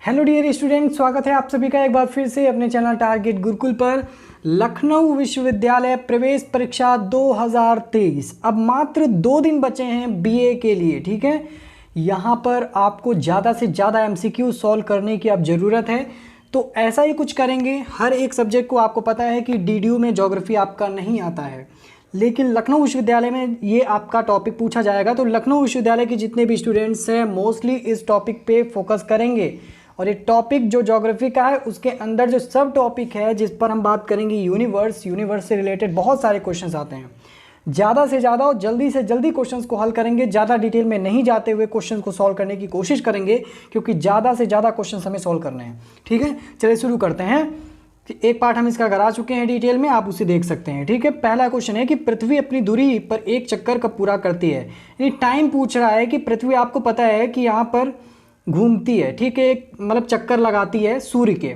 Hello dear student, स्वागत है आप सभी का एक बार फिर से अपने चैनल टारगेट गुरुकुल पर। लखनऊ विश्वविद्यालय प्रवेश परीक्षा 2023 अब मात्र 2 दिन बचे हैं बीए के लिए। ठीक है, यहाँ पर आपको ज़्यादा से ज़्यादा एमसीक्यू सॉल्व करने की अब ज़रूरत है। तो ऐसा ही कुछ करेंगे हर एक सब्जेक्ट को। आपको पता है कि डीडीयू में ज्योग्राफी आपका नहीं आता है, लेकिन लखनऊ विश्वविद्यालय में ये आपका टॉपिक पूछा जाएगा। तो लखनऊ विश्वविद्यालय के जितने भी स्टूडेंट्स हैं मोस्टली इस टॉपिक पे फोकस करेंगे। और ये टॉपिक जो ज्योग्राफी का है उसके अंदर जो सब टॉपिक है जिस पर हम बात करेंगे यूनिवर्स से रिलेटेड बहुत सारे क्वेश्चंस आते हैं। ज़्यादा से ज़्यादा और जल्दी से जल्दी क्वेश्चंस को हल करेंगे, ज़्यादा डिटेल में नहीं जाते हुए क्वेश्चंस को सॉल्व करने की कोशिश करेंगे, क्योंकि ज़्यादा से ज़्यादा क्वेश्चंस हमें सॉल्व करने हैं। ठीक है, चलिए शुरू करते हैं। एक पार्ट हम इसका करा चुके हैं डिटेल में, आप उसे देख सकते हैं। ठीक है, पहला क्वेश्चन है कि पृथ्वी अपनी दूरी पर एक चक्कर कब पूरा करती है। यानी टाइम पूछ रहा है कि पृथ्वी, आपको पता है कि यहाँ पर घूमती है। ठीक है, एक मतलब चक्कर लगाती है सूर्य के,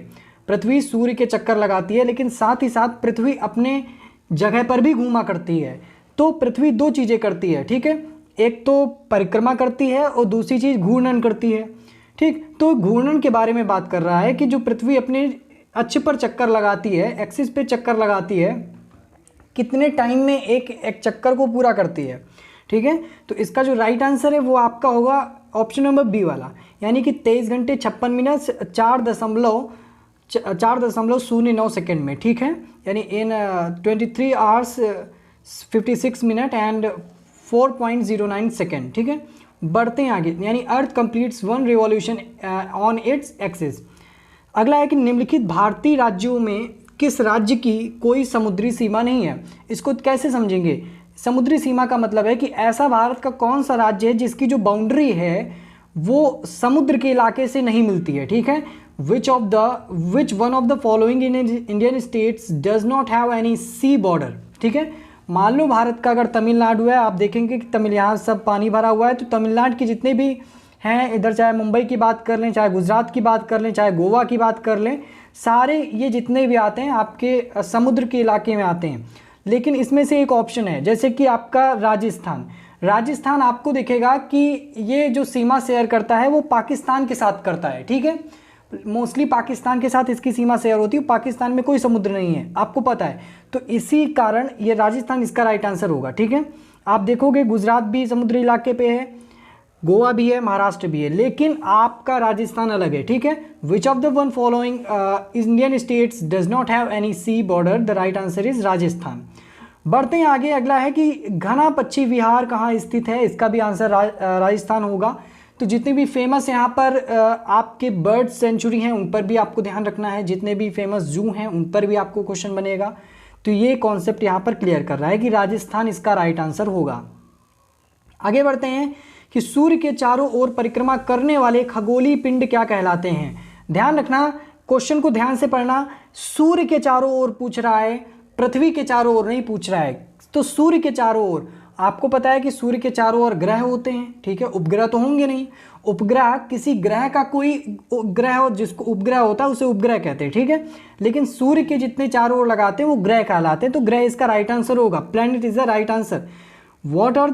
पृथ्वी सूर्य के चक्कर लगाती है, लेकिन साथ ही साथ पृथ्वी अपने जगह पर भी घूमा करती है। तो पृथ्वी 2 चीज़ें करती है। ठीक है, एक तो परिक्रमा करती है और दूसरी चीज़ घूर्णन करती है। ठीक, तो घूर्णन के बारे में बात कर रहा है कि जो पृथ्वी अपने अक्ष पर चक्कर लगाती है, एक्सिस पे चक्कर लगाती है, कितने टाइम में एक चक्कर को पूरा करती है। ठीक है, तो इसका जो राइट आंसर है वो आपका होगा ऑप्शन नंबर बी वाला, यानी कि 23 घंटे 56 मिनट 4.09 सेकेंड में। ठीक है, यानी इन 23 आवर्स 56 मिनट एंड 4.09 सेकेंड। ठीक है, बढ़ते हैं आगे, यानी earth completes 1 revolution on its axis. अगला है कि निम्नलिखित भारतीय राज्यों में किस राज्य की कोई समुद्री सीमा नहीं है। इसको कैसे समझेंगे? समुद्री सीमा का मतलब है कि ऐसा भारत का कौन सा राज्य है जिसकी जो बाउंड्री है वो समुद्र के इलाके से नहीं मिलती है। ठीक है, which one of the following Indian states does not have any sea border. ठीक है, मान लो भारत का अगर तमिलनाडु है, आप देखेंगे कि यहाँ सब पानी भरा हुआ है, तो तमिलनाडु के जितने भी हैं इधर, चाहे मुंबई की बात कर लें, चाहे गुजरात की बात कर लें, चाहे गोवा की बात कर लें, सारे ये जितने भी आते हैं आपके समुद्र के इलाके में आते हैं। लेकिन इसमें से एक ऑप्शन है, जैसे कि आपका राजस्थान आपको दिखेगा कि ये जो सीमा शेयर करता है वो पाकिस्तान के साथ करता है। ठीक है, मोस्टली पाकिस्तान के साथ इसकी सीमा शेयर होती है, पाकिस्तान में कोई समुद्र नहीं है, आपको पता है। तो इसी कारण ये राजस्थान इसका राइट आंसर होगा। ठीक है, आप देखोगे गुजरात भी समुद्री इलाके पे है, गोवा भी है, महाराष्ट्र भी है, लेकिन आपका राजस्थान अलग है। ठीक है, which of the one following Indian states does not have any sea border, the right answer is Rajasthan. बढ़ते हैं आगे, अगला है कि घना पक्षी विहार कहाँ स्थित है। इसका भी आंसर राजस्थान होगा। तो जितने भी फेमस यहाँ पर आपके बर्ड सेंचुरी हैं उन पर भी आपको ध्यान रखना है, जितने भी फेमस जू हैं उन पर भी आपको क्वेश्चन बनेगा। तो ये कॉन्सेप्ट यहाँ पर क्लियर कर रहा है कि राजस्थान इसका राइट आंसर होगा। आगे बढ़ते हैं कि सूर्य के चारों ओर परिक्रमा करने वाले खगोलीय पिंड क्या कहलाते हैं। ध्यान रखना, क्वेश्चन को ध्यान से पढ़ना। सूर्य के चारों ओर पूछ रहा है, पृथ्वी के चारों ओर नहीं पूछ रहा है। तो सूर्य के चारों ओर, आपको पता है कि सूर्य के चारों ओर ग्रह होते हैं। ठीक है, उपग्रह तो होंगे नहीं। उपग्रह किसी ग्रह का कोई ग्रह हो, जिसको उपग्रह होता है उसे उपग्रह कहते हैं। ठीक है, लेकिन सूर्य के जितने चारों ओर लगाते हैं वो ग्रह कहलाते हैं। तो ग्रह इसका राइट आंसर होगा, planet is the right answer. What are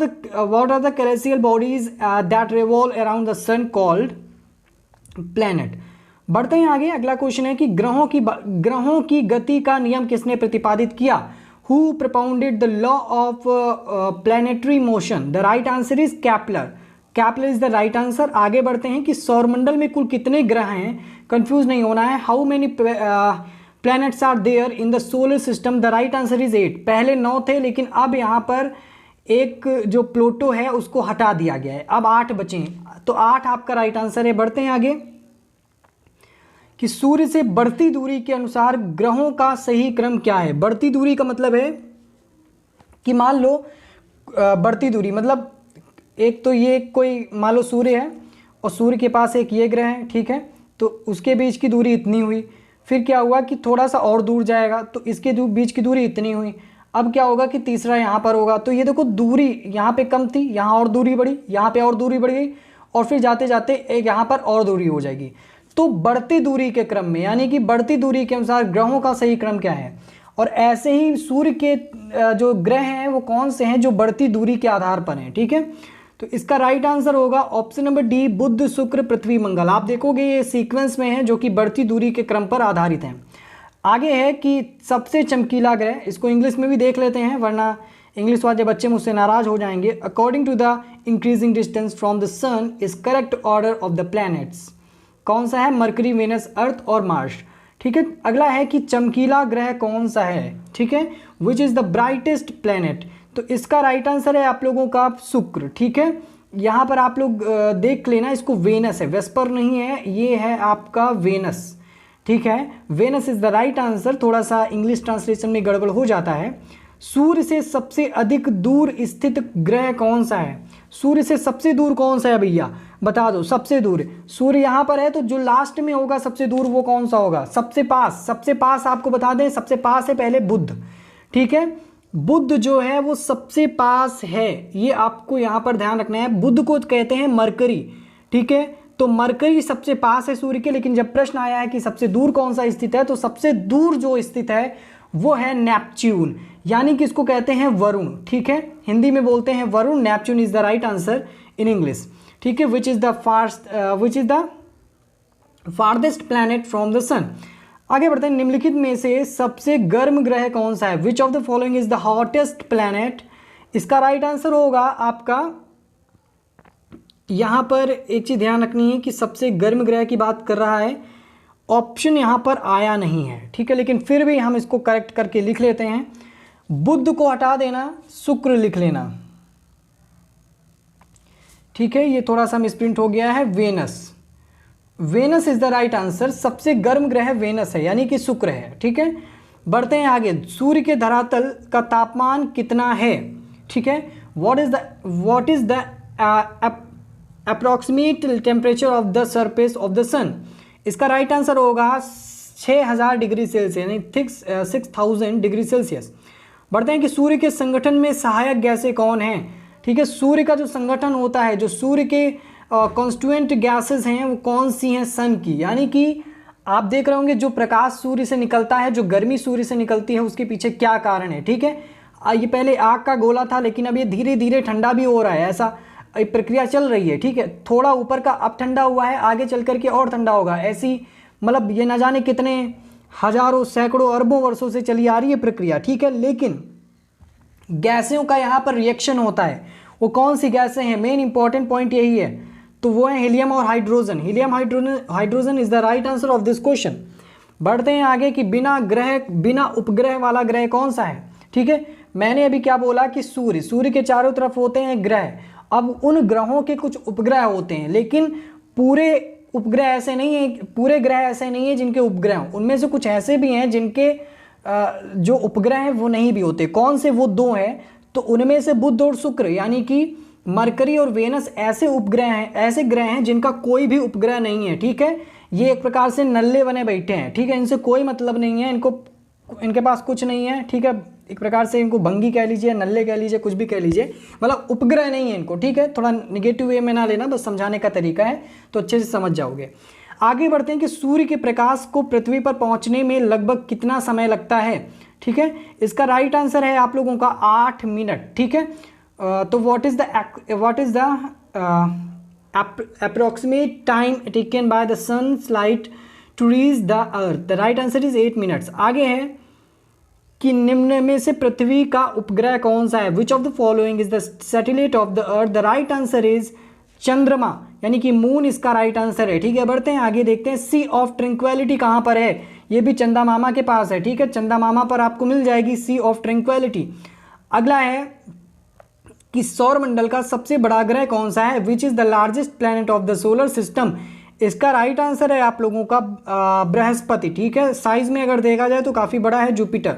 the celestial bodies that revolve around the sun called planet? बढ़ते हैं आगे, अगला क्वेश्चन है कि ग्रहों की गति का नियम किसने प्रतिपादित किया। Who propounded the law of planetary motion? The right answer is Kepler. Kepler is the right answer. आगे बढ़ते हैं कि सौरमंडल में कुल कितने ग्रह हैं, कंफ्यूज नहीं होना है। How many planets are there in the solar system? The right answer is 8. पहले 9 थे, लेकिन अब यहाँ पर एक जो प्लूटो है उसको हटा दिया गया है, अब 8 बचे हैं। तो 8 आपका राइट आंसर है। बढ़ते हैं आगे कि सूर्य से बढ़ती दूरी के अनुसार ग्रहों का सही क्रम क्या है। बढ़ती दूरी का मतलब है कि मान लो बढ़ती दूरी मतलब एक तो ये कोई मान लो सूर्य है और सूर्य के पास एक ये ग्रह है। ठीक है, तो उसके बीच की दूरी इतनी हुई, फिर क्या हुआ कि थोड़ा सा और दूर जाएगा तो इसके बीच की दूरी इतनी हुई। अब क्या होगा कि तीसरा यहाँ पर होगा, तो ये देखो दूरी यहाँ पे कम थी, यहाँ और दूरी बढ़ी, यहाँ पे और दूरी बढ़ गई, और फिर जाते जाते एक यहाँ पर और दूरी हो जाएगी। तो बढ़ती दूरी के क्रम में, यानी कि बढ़ती दूरी के अनुसार ग्रहों का सही क्रम क्या है। और ऐसे ही सूर्य के जो ग्रह हैं वो कौन से हैं जो बढ़ती दूरी के आधार पर हैं। ठीक है, तो इसका राइट आंसर होगा option number D, Budh Shukra पृथ्वी मंगल। आप देखोगे ये सीक्वेंस में है जो कि बढ़ती दूरी के क्रम पर आधारित है। आगे है कि सबसे चमकीला ग्रह, इसको इंग्लिश में भी देख लेते हैं वरना इंग्लिश वाले बच्चे मुझसे नाराज हो जाएंगे। According to the increasing distance from the sun is correct order of the planets. कौन सा है? मरकरी, वेनस, अर्थ और मार्स। ठीक है, अगला है कि चमकीला ग्रह कौन सा है। ठीक है, which is the brightest planet. तो इसका राइट आंसर है आप लोगों का शुक्र। ठीक है, यहाँ पर आप लोग देख लेना, इसको वेनस है, वेस्पर नहीं है, ये है आपका वेनस। ठीक है, Venus is the right answer. थोड़ा सा इंग्लिश ट्रांसलेशन में गड़बड़ हो जाता है। सूर्य से सबसे अधिक दूर स्थित ग्रह कौन सा है? सूर्य से सबसे दूर कौन सा है भैया, बता दो। सबसे दूर सूर्य यहाँ पर है, तो जो लास्ट में होगा सबसे दूर वो कौन सा होगा? सबसे पास आपको बता दें, सबसे पास है पहले बुध। ठीक है, बुध जो है वो सबसे पास है, ये आपको यहाँ पर ध्यान रखना है। बुध को कहते हैं मरकरी। ठीक है, तो मरकरी सबसे पास है सूर्य के, लेकिन जब प्रश्न आया है कि सबसे दूर कौन सा स्थित है, तो सबसे दूर जो स्थित है वो है नेपच्यून, यानी कि इसको कहते हैं वरुण। ठीक है, हिंदी में बोलते हैं Varun. Neptune is the right answer in English. ठीक है, which is the farthest planet from the sun. आगे बढ़ते हैं, निम्नलिखित में से सबसे गर्म ग्रह कौन सा है? Which of the following is the hottest planet. इसका राइट आंसर होगा आपका, यहाँ पर एक चीज ध्यान रखनी है कि सबसे गर्म ग्रह की बात कर रहा है, ऑप्शन यहाँ पर आया नहीं है। ठीक है, लेकिन फिर भी हम इसको करेक्ट करके लिख लेते हैं। बुध को हटा देना, शुक्र लिख लेना। ठीक है, ये थोड़ा सा मिसप्रिंट हो गया है, Venus. Venus is the right answer. सबसे गर्म ग्रह वेनस है, यानी कि शुक्र है। ठीक है, बढ़ते हैं आगे। सूर्य के धरातल का तापमान कितना है? ठीक है, what is the approximate temperature of the surface of the sun. इसका राइट आंसर होगा 6000 डिग्री सेल्सियस, यानी 6000 डिग्री सेल्सियस। बढ़ते हैं कि सूर्य के संगठन में सहायक गैसें कौन हैं। ठीक है, सूर्य का जो संगठन होता है, जो सूर्य के कॉन्स्टिट्यूएंट गैसेस हैं वो कौन सी हैं? सन की। यानी कि आप देख रहे होंगे जो प्रकाश सूर्य से निकलता है, जो गर्मी सूर्य से निकलती है, उसके पीछे क्या कारण है। ठीक है, ये पहले आग का गोला था, लेकिन अब ये धीरे धीरे ठंडा भी हो रहा है, ऐसा एक प्रक्रिया चल रही है। ठीक है, थोड़ा ऊपर का अब ठंडा हुआ है, आगे चल करके और ठंडा होगा। ऐसी मतलब ये ना जाने कितने हजारों सैकड़ों अरबों वर्षों से चली आ रही है प्रक्रिया। ठीक है, लेकिन गैसों का यहाँ पर रिएक्शन होता है। वो कौन सी गैसें हैं? मेन इंपॉर्टेंट पॉइंट यही है, तो वो है हीलियम और hydrogen. Helium hydrogen is the right answer of this question. बढ़ते हैं आगे कि बिना उपग्रह वाला ग्रह कौन सा है। ठीक है, मैंने अभी क्या बोला कि सूर्य के चारों तरफ होते हैं ग्रह। अब उन ग्रहों के कुछ उपग्रह होते हैं, लेकिन पूरे उपग्रह ऐसे नहीं है, पूरे ग्रह ऐसे नहीं है जिनके उपग्रह हों। उनमें से कुछ ऐसे भी हैं जिनके जो उपग्रह हैं वो नहीं भी होते। कौन से? वो दो हैं, तो उनमें से बुध और शुक्र, यानी कि मरकरी और वेनस ऐसे उपग्रह हैं, ऐसे ग्रह हैं जिनका कोई भी उपग्रह नहीं है। ठीक है, ये एक प्रकार से नल्ले बने बैठे हैं। ठीक है, इनसे कोई मतलब नहीं है, इनके पास कुछ नहीं है। ठीक है, एक प्रकार से इनको भंगी कह लीजिए, नल्ले कह लीजिए, कुछ भी कह लीजिए, मतलब उपग्रह नहीं है इनको। ठीक है, थोड़ा निगेटिव वे में ना लेना, बस समझाने का तरीका है, तो अच्छे से समझ जाओगे। आगे बढ़ते हैं कि सूर्य के प्रकाश को पृथ्वी पर पहुंचने में लगभग कितना समय लगता है। ठीक है, इसका राइट आंसर है आप लोगों का 8 मिनट। ठीक है, तो what is the approximate time taken by the sun's light to reach the earth. The right answer is 8 minutes. आगे है कि निम्न में से पृथ्वी का उपग्रह कौन सा है? Which of the following is the satellite of the earth. The right answer is चंद्रमा, यानी कि मून इसका राइट आंसर है। ठीक है, बढ़ते हैं आगे, देखते हैं सी ऑफ ट्रैंक्विलिटी कहाँ पर है। ये भी चंदा मामा के पास है। ठीक है, चंदा मामा पर आपको मिल जाएगी सी ऑफ ट्रैंक्विलिटी। अगला है कि सौर मंडल का सबसे बड़ा ग्रह कौन सा है? Which is the largest planet of the solar system. इसका राइट आंसर है आप लोगों का बृहस्पति। ठीक है, साइज में अगर देखा जाए तो काफी बड़ा है, जुपिटर।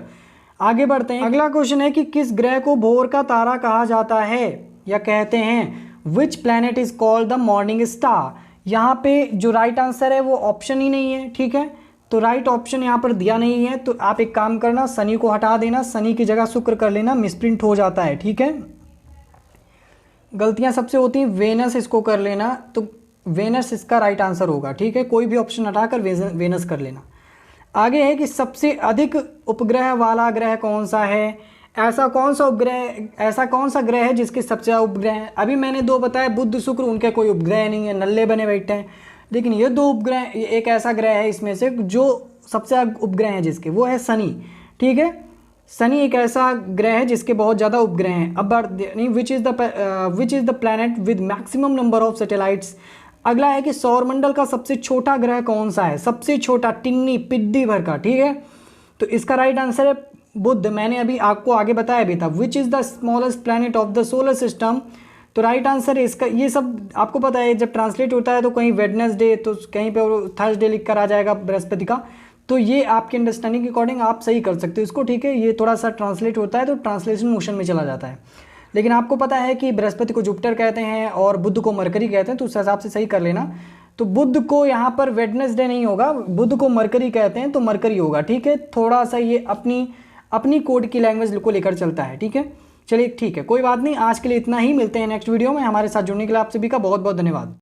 आगे बढ़ते हैं, अगला क्वेश्चन है कि किस ग्रह को भोर का तारा कहा जाता है या कहते हैं। Which planet is called the morning star. यहाँ पे जो राइट आंसर है वो ऑप्शन ही नहीं है। ठीक है, तो राइट ऑप्शन यहाँ पर दिया नहीं है, तो आप एक काम करना, शनि को हटा देना, शनि की जगह शुक्र कर लेना, मिसप्रिंट हो जाता है। ठीक है, गलतियां सबसे होती हैं। वेनस इसको कर लेना, तो वेनस इसका राइट आंसर होगा। ठीक है, कोई भी ऑप्शन हटाकर वेनस कर लेना। आगे है कि सबसे अधिक उपग्रह वाला ग्रह कौन सा है। ऐसा कौन सा उपग्रह, ऐसा कौन सा ग्रह है जिसके सबसे ज़्यादा उपग्रह हैं? अभी मैंने 2 बताया, बुध शुक्र, उनके कोई उपग्रह नहीं है, नल्ले बने बैठे हैं। लेकिन ये 2 उपग्रह, एक ऐसा ग्रह है इसमें से जो सबसे ज़्यादा उपग्रह हैं जिसके, वो है शनि। ठीक है, शनि एक ऐसा ग्रह है जिसके बहुत ज़्यादा उपग्रह हैं। अब which is the planet with maximum number of satellites. अगला है कि सौरमंडल का सबसे छोटा ग्रह कौन सा है, सबसे छोटा, टिन्नी पिड्डी भर का। ठीक है, तो इसका राइट आंसर है बुध। मैंने अभी आपको आगे बताया भी था, which is the smallest planet of the solar system. तो राइट आंसर है इसका, ये सब आपको पता है, जब ट्रांसलेट होता है तो कहीं वेडनेसडे, तो कहीं पे थर्सडे लिख कर आ जाएगा बृहस्पति का। तो ये आपके अंडरस्टैंडिंग के अकॉर्डिंग आप सही कर सकते हो इसको। ठीक है, ये थोड़ा सा ट्रांसलेट होता है तो ट्रांसलेशन मोशन में चला जाता है, लेकिन आपको पता है कि बृहस्पति को जुपिटर कहते हैं और बुध को मरकरी कहते हैं, तो उस हिसाब से सही कर लेना। तो बुध को यहाँ पर वेडनेसडे नहीं होगा, बुध को मरकरी कहते हैं तो मरकरी होगा। ठीक है, थोड़ा सा ये अपनी कोड की लैंग्वेज को लेकर चलता है। ठीक है, चलिए ठीक है, कोई बात नहीं, आज के लिए इतना ही। मिलते हैं नेक्स्ट वीडियो में। हमारे साथ जुड़ने के लिए आप सभी का बहुत बहुत धन्यवाद।